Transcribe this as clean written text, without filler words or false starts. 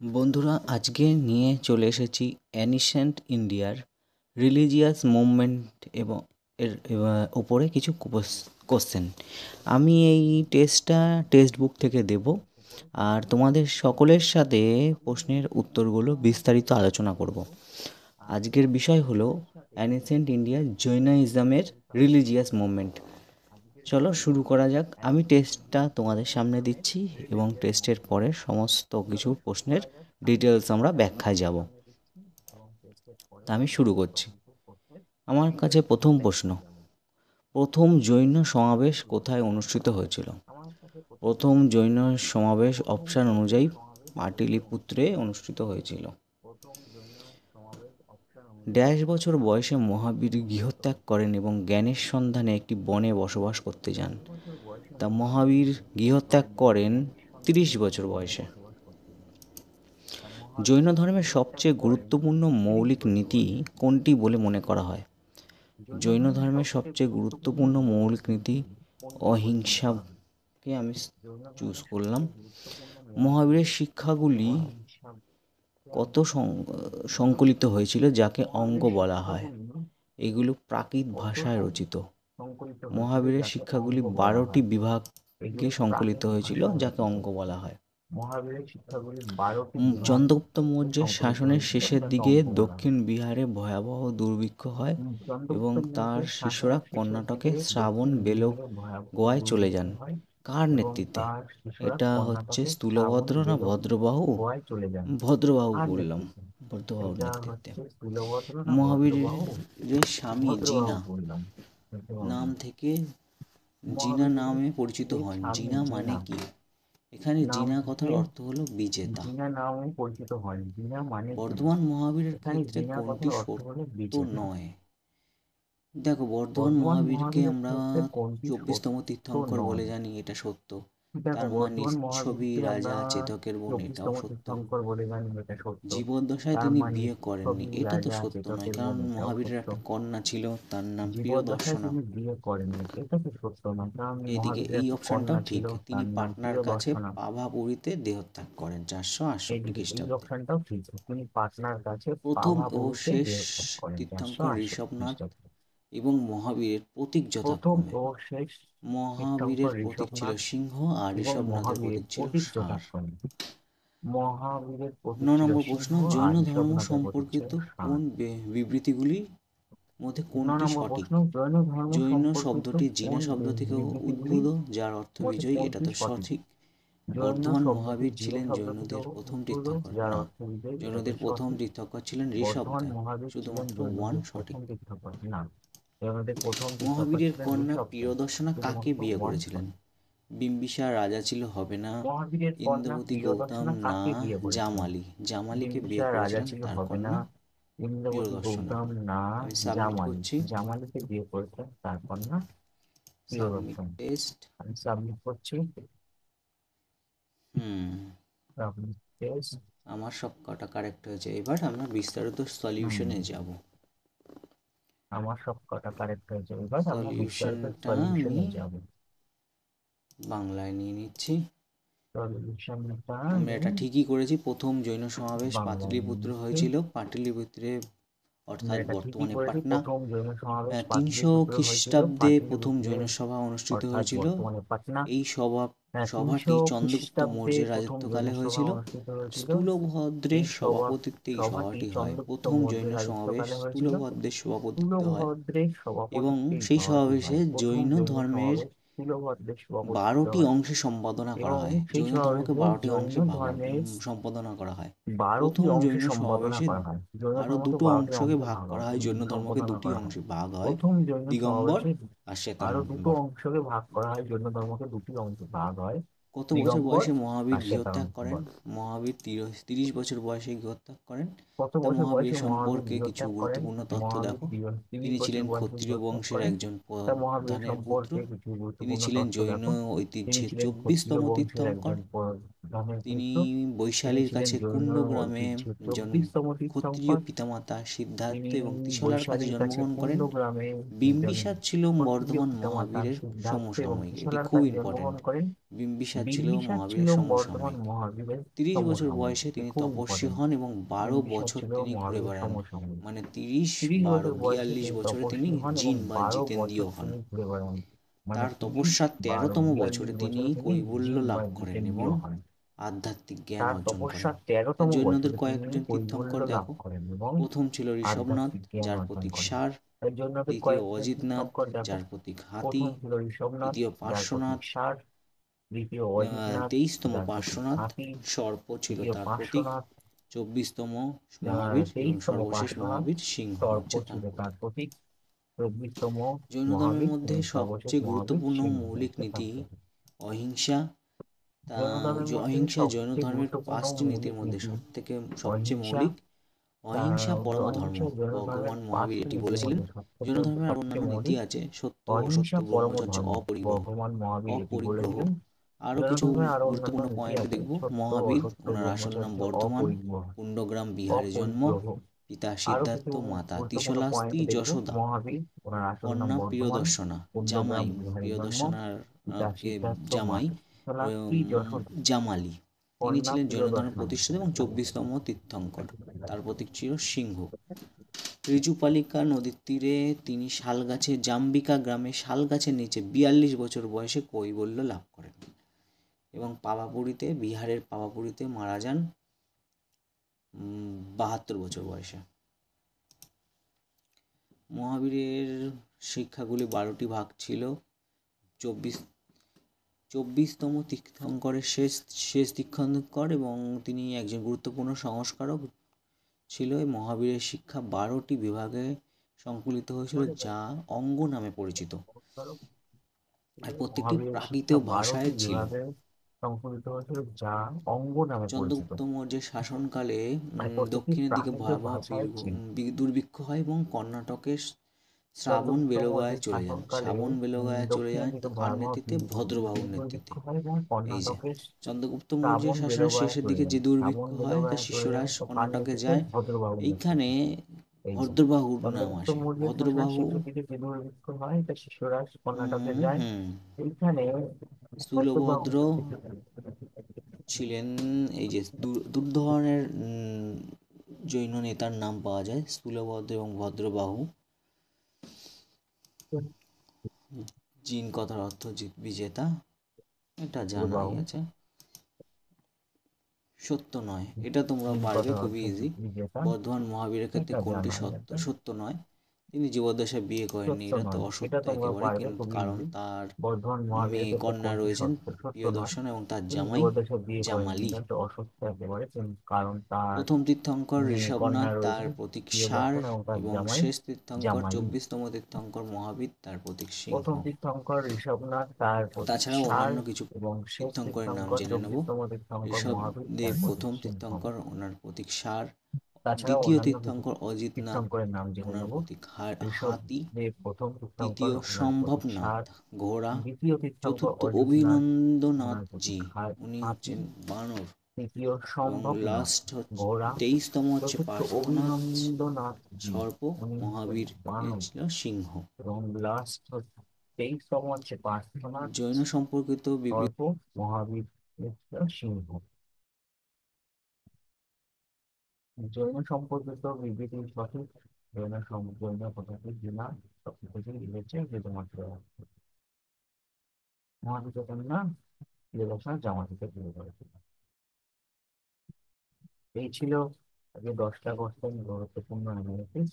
বন্ধুরা, আজকে নিয়ে চলে এসেছি অ্যানিসেন্ট ইন্ডিয়ার রিলিজিয়াস মুভমেন্ট এবং ওপরে কিছু কোশ্চেন। আমি এই টেক্সট বুক থেকে দেব, আর তোমাদের সকলের সাথে প্রশ্নের উত্তরগুলো বিস্তারিত আলোচনা করব। আজকের বিষয় হলো অ্যানিসেন্ট ইন্ডিয়ার জৈনাইজমের রিলিজিয়াস মুভমেন্ট। চলো শুরু করা যাক। আমি টেস্টটা তোমাদের সামনে দিচ্ছি এবং টেস্টের পরে সমস্ত কিছু প্রশ্নের ডিটেলস আমরা ব্যাখ্যায় যাব। তা আমি শুরু করছি। আমার কাছে প্রথম প্রশ্ন, প্রথম জৈন সমাবেশ কোথায় অনুষ্ঠিত হয়েছিল? প্রথম জৈন সমাবেশ অপশান অনুযায়ী পাটলিপুত্রে অনুষ্ঠিত হয়েছিল। ড্যাশ বছর বয়সে মহাবীর গৃহত্যাগ করেন এবং জ্ঞানের সন্ধানে একটি বনে বসবাস করতে যান। তা মহাবীর গৃহত্যাগ করেন 30 বছর বয়সে। জৈন ধর্মের সবচেয়ে গুরুত্বপূর্ণ মৌলিক নীতি কোনটি বলে মনে করা হয়? জৈন ধর্মের সবচেয়ে গুরুত্বপূর্ণ মৌলিক নীতি অহিংসাকে আমি চুজ করলাম। মহাবীরের শিক্ষাগুলি কত সংকলিত হয়েছিল যাকে অঙ্গ বলা হয়? এগুলো প্রাকৃত ভাষায় রচিত। মহাবীরের শিক্ষাগুলি 12টি বিভাগে সংকলিত হয়েছিল যাকে অঙ্গ বলা হয়। চন্দ্রগুপ্ত মৌর্যের শাসনের শেষের দিকে দক্ষিণ বিহারে ভয়াবহ দুর্ভিক্ষ হয় এবং তার শিষ্যরা কর্ণাটকে শ্রাবণ বেলক গোয়ায় চলে যান। কার নেতৃত্বে? এটা হচ্ছে স্থূলভদ্র না ভদ্রবাহু? ভদ্রবাহু বললাম, ভদ্রবাহুর নেতৃত্বে। মহাবীরের স্বামী জিনা নাম থেকে জিনা নামে পরিচিত হন। জিনা মানে কি? এখানে জিনা কথার অর্থ হলো বিজেতা। বর্ধমান মহাবীরের ক্ষেত্রে কোনটি সত্য নয়? দেখো, বর্ধমান মহাবীরকে আমরা 24তম তীর্থঙ্কর বলে জানি, এটা সত্য। তার মা লিচ্ছবি রাজা চেতকের বোন, এটাও সত্য। জীবদ্দশায় তিনি বিয়ে করেননি, এটা তো সত্য নয়, কারণ মহাবীরের একটা কন্যা ছিল, তার নাম প্রিয়দর্শনা। এদিকে এই অপশনটাও ঠিক, তিনি পাটনার কাছে পাভাপুরীতে দেহত্যাগ করেন 468 খ্রিস্টাব্দে। প্রথম ও শেষ তীর্থঙ্কর ঋষভনাথ এবং মহাবীরের প্রতীক যথাক্রমে। মহাবীরের প্রতীক ছিল সিংহ আর ঋষভনাথের প্রতীক ছিল ষাঁড়। 9 নম্বর প্রশ্ন, জৈন ধর্ম সম্পর্কিত কোন বিবৃতিগুলির মধ্যে কোনটি সঠিক? জৈন শব্দটি জিনা শব্দ থেকে উদ্ভূত, যার অর্থ বিজয়ী, এটা তো সঠিক। বর্ধমান মহাবীর ছিলেন জৈনদের প্রথম তীর্থঙ্কর না, জৈনদের প্রথম তীর্থঙ্কর ছিলেন ঋষভদেব। শুধুমাত্র 1 সঠিক। মহাবীরের কন্যা প্রিয়দর্শনা কাকে বিয়ে করেছিলেন? বিম্বিসার রাজা ছিল, হবে না। ইন্দ্রবতী গৌতম না, জামালি। জামালিকে বিয়ে করেছিলেন তার কন্যা প্রিয়দর্শনা। আমি সাবমিট করছি। Submit test. আমার সব কটা কারেক্ট হয়েছে। এবার আমরা বিস্তারিত সলিউশনে যাব। সলিউশনটা আমি বাংলায় নিয়ে নিচ্ছি। আমরা এটা ঠিকই করেছি। প্রথম জৈন সমাবেশ পাটলিপুত্র হয়েছিল। পাটলিপুত্রে অর্থাৎ বর্তমানে পাটনা। 300 খ্রিস্টাব্দে প্রথম জৈন সভা অনুষ্ঠিত হয়েছিল। এই সভাটি চন্দ্রগুপ্ত মৌর্যের রাজত্বকালে হয়েছিল। স্থূলভদ্রের সভাপতিত্বে এই সভাটি হয়। প্রথম জৈন সমাবেশ স্থূলভদ্রের সভাপতিত্বে হয় এবং সেই সমাবেশে জৈন ধর্মের 12টি অংশে সম্পাদনা করা হয়। জৈন ধর্মকে 12টি অংশে সম্পাদনা করা হয়। প্রথম জৈন সমাবেশে আরো দুটো অংশকে ভাগ করা হয়। জৈন ধর্মকে দুটি অংশে ভাগ হয়, দিগম্বর আর শ্বেতাম্বর। কত বছর বয়সে মহাবীর গৃহত্যাগ করেন? মহাবীর 30 বছর বয়সে গৃহত্যাগ করেন। তা মহাবীর সম্পর্কে কিছু গুরুত্বপূর্ণ তথ্য দেখো। তিনি ছিলেন ক্ষত্রিয় বংশের একজন প্রধানের পুত্র। তিনি ছিলেন জৈন ঐতিহ্যের 24তম তীর্থঙ্কর। গ্রামের তিনি তীর্থ। তিনি বৈশালীর ছিলেন কাছে জৈন কুণ্ড গ্রামে ঐতিহ্যের জন 24তম ক্ষত্রিয় তীর্থঙ্কর। পিতামাতা সিদ্ধার্থ তিনি এবং তিশলার কাছে বৈশালীর কাছে জন্মগ্রহণ কুন্দ করেন। গ্রামে একজন বিম্বিসার ছিল ক্ষত্রিয় বর্ধমান পিতামাতা মহাবীরের সিদ্ধার্থ এবং সমসাময়িক, এটি তিশলার খুব কাছে ইম্পর্ট্যান্ট। জন্মগ্রহণ করেন। বিম্বিসার ছিল বিম্বিসার ছিল মহাবীরের বর্ধমান সমসাময়িক। মহাবীরের 30 বছর সমসাময়িক, বয়সে এটি তিনি খুব তপস্বী ইম্পর্টেন্ট। হন এবং 12 বিম্বিসার বছর ছিল তিনি ঘুরে মহাবীরের বেড়ান। সমসাময়িক। মানে 30, 30 12, বছর বয়সে 42 তিনি বছরে তিনি তপস্বী হন এবং জিন বা 12 বছর জিতেন্দ্রীয় হন। তিনি ঘুরে বেড়ান। মানে তার 30, তপস্যার 12, 13তম 42 বছরে তিনি বছরে তিনি কৈবল্য জিন বা লাভ করেন এবং জিতেন্দ্রীয় হন। আধ্যাত্মিক জ্ঞান তার অর্জন করেন। তপস্যার 13তম জৈনদের বছরে তিনি কয়েকজন কৈবল্য তীর্থঙ্কর লাভ দেখো। করেন এবং প্রথম ছিল ঋষভনাথ, আধ্যাত্মিক জ্ঞান যার অর্জন প্রতীক করেন। ষাঁড়। এর জন্য দ্বিতীয় কয়েকজন অজিতনাথ, তীর্থঙ্কর দেখো। যার প্রতীক হাতি। প্রথম ছিল ঋষভনাথ, তৃতীয় যার প্রতীক পার্শ্বনাথ। ষাঁড়। দ্বিতীয় অজিতনাথ, 23তম যার প্রতীক পার্শ্বনাথ। হাতি। সর্প ছিল তৃতীয় তার প্রতীক। পার্শ্বনাথ, 24তম মহাবীর এবং 23তম সর্বশেষ পার্শ্বনাথ। মহাবীর সিংহ সর্প হচ্ছে তার ছিল তার প্রতীক। প্রতীক। 24তম জৈন ধর্মের মহাবীর মধ্যে এবং সর্বশেষ সবচেয়ে মহাবীর গুরুত্বপূর্ণ সিংহ মৌলিক হচ্ছে তার নীতি প্রতীক। অহিংসা। তা জৈন ধর্মের মধ্যে অহিংসা জৈন সবচেয়ে ধর্মের গুরুত্বপূর্ণ 5টি নীতির মৌলিক মধ্যে নীতি সবচেয়ে অহিংসা। মৌলিক। অহিংসা পরম ধর্ম, অহিংসা জৈন ধর্মের ভগবান মহাবীর 5টি এটি নীতির বলেছিলেন। মধ্যে জৈন সবথেকে ধর্মের আরো সবচেয়ে অন্যান্য নীতি মৌলিক। আছে: সত্য, অহিংসা অসত্য, পরম ব্রহ্মচর্য, ধর্ম, অপরিগ্রহ, ভগবান মহাবীর এটি অপরিগ্রহ। বলেছিলেন। আরও জৈন কিছু ধর্মের আরো অন্যান্য গুরুত্বপূর্ণ নীতি পয়েন্ট আছে: দেখব। সত্য, মহাবীর, অসত্য, ওনার আসল নাম ব্রহ্মচর্য, বর্ধমান, অপরিগ্রহ। কুণ্ডগ্রাম বিহারে জন্ম। অপরিগ্রহ। পিতা আরো কিছু সিদ্ধার্থ, মাতা গুরুত্বপূর্ণ তিশলা, পয়েন্ট স্ত্রী দেখব। যশোদা, মহাবীর, ওনার আসল নাম কন্যা বর্ধমান, প্রিয়দর্শনা, কুন্ডগ্রাম জামাই বিহারে জন্ম। প্রিয়দর্শনার পিতা সিদ্ধার্থ, জামাই মাতা তিস্তা, স্ত্রী যশোদা, জামালি। তিনি কন্যা ছিলেন জৈন ধর্মের প্রিয়দর্শনা। প্রতিষ্ঠাতা এবং 24তম তীর্থঙ্কর। তার প্রতীক ছিল সিংহ। ঋজুপালিকা নদীর তীরে তিনি শালগাছে জাম্বিকা গ্রামে শালগাছের নিচে 42 বছর বয়সে কৈবল্য লাভ করেন এবং পাওয়াপুরীতে, বিহারের পাওয়াপুরীতে মারা যান 72 বছর বয়সে। মহাবীরের শিক্ষাগুলি 12টি ভাগ ছিল। চব্বিশ 24তম তীর্থঙ্করের শেষ শেষ তীর্থঙ্কর এবং তিনি একজন গুরুত্বপূর্ণ সংস্কারক ছিল। এই মহাবীরের শিক্ষা 12টি বিভাগে সংকলিত হয়েছিল, যা অঙ্গ নামে পরিচিত, আর প্রত্যেকটি মহাবীরের প্রাকৃত শিক্ষা 12টি ভাষায় ছিল। বিভাগে সংকলিত হয়েছিল, যা অঙ্গ নামে পরিচিত। চন্দ্রগুপ্ত মৌর্যের শাসনকালে মানে প্রতিটি দক্ষিণের দিকে প্রাকৃত ভয়াবহ ভাষায় ছিল। দুর্ভিক্ষ হয় এবং কর্ণাটকের শ্রাবণ চন্দ্রগুপ্ত বেলগায় মৌর্যের চলে যান। শাসনকালে শ্রাবণ বেলগায় চলে দক্ষিণের যান দিকে কার ভয়াবহ নেতৃত্বে? ভদ্রবাহুর নেতৃত্বে। দুর্ভিক্ষ হয় এবং এই যে কর্ণাটকের চন্দ্রগুপ্ত মৌর্যের শ্রাবণ শাসনের বেলগায় শেষের চলে দিকে যান। যে দুর্ভিক্ষ শ্রাবণ হয়, বেলগায় তার চলে যান শিষ্যরাজ তো কার কর্ণাটকে নেতৃত্বে? যায়। ভদ্রবাহুর এইখানে নেতৃত্বে। এই যে ভদ্রবাহুর নাম চন্দ্রগুপ্ত আসে। মৌর্যের শাসনের ভদ্রবাহু শেষের দিকে যে দুর্ভিক্ষ হয়, তা শিশুরাজ কর্ণাটকে হুম যায়। হুম এইখানে ভদ্রবাহু স্থূলভদ্র ছিলেন। এই যে দু ধরনের জৈন নেতার নাম পাওয়া যায়, স্থূলভদ্র এবং ভদ্রবাহু। জিন কথার অর্থ বিজেতা, এটা জানাই ভদ্রবাহু আছে। সত্য নয়, এটা তোমরা তিন পারবে, কথার অর্থ খুবই ইজি। বিজেতা, বর্ধমান মহাবীরের ক্ষেত্রে এটা কোনটি জানা সত্য গেছে। সত্য নয়? তিনি জীবদ্দশায় বিয়ে করেননি, সত্য এটা তো নয়, এটা অসত্য তোমরা একেবারে, পারবে, কিন্তু খুবই কারণ ইজি। তার বর্ধমান মহাবীরের মেয়ে ক্ষেত্রে কন্যা কোনটি রয়েছেন সত্য? সত্য নয়, প্রিয়দর্শন এবং তার তিনি জামাই জীবদ্দশায় বিয়ে করেননি, জামালি। এটা অসত্য একেবারে, কারণ তার প্রথম তীর্থঙ্কর মেয়ে কন্যা ঋষভনাথ, তার রয়েছেন প্রতীক ষাঁড়, প্রিয়দর্শন এবং তার এবং জামাই শেষ তীর্থঙ্কর জামাই। 24তম তীর্থঙ্কর মহাবীর, তার প্রতীক সিংহ। প্রথম তীর্থঙ্কর ঋষভনাথ, তার প্রতীক তাছাড়াও ষাঁড়, অন্যান্য কিছু এবং শেষ তীর্থঙ্করের নাম তীর্থঙ্কর জেনে নেব। 24তম তীর্থঙ্কর মহাবীর, তার ঋষভদেব প্রতীক প্রথম সিংহ। তীর্থঙ্কর, ওনার প্রতীক ষাঁড়। তাছাড়াও দ্বিতীয় অন্যান্য কিছু তীর্থঙ্কর অজিতনাথ, তীর্থঙ্করের নাম জেনে ওনার নেব। প্রতীক হাতি। ঋষভদেব প্রথম তীর্থঙ্কর, তৃতীয় ওনার প্রতীক সম্ভবনাথ, ষাঁড়। ঘোড়া। দ্বিতীয় তীর্থঙ্কর চতুর্থ অজিতনাথ, ওনার প্রতীক অভিনন্দনাথজি, উনি হাতি। হচ্ছেন বানর। তৃতীয় এবং সম্ভবনাথ, লাস্ট হচ্ছে ঘোড়া। 23তম হচ্ছে চতুর্থ পার্শ্বনাথ অভিনন্দনাথজি, সর্প, উনি হচ্ছেন মহাবীর এ বানর। ছিল সিংহ। এবং লাস্ট হচ্ছে 23তম হচ্ছে পার্শ্বনাথ জৈন সম্পর্কিত বিবৃতি। সর্প, মহাবীর হচ্ছে সিংহ। জৈন সম্পর্কিত বিবৃতি সঠিক। জৈন কথাটি বিনা সবকিছু লিখেছে শুধুমাত্র মহাবীর কন্যা প্রিয়দর্শন জামা থেকে বিয়ে করেছিল। এই ছিল আগে 10টা কোশ্চেন, গুরুত্বপূর্ণ অ্যানালিসিস।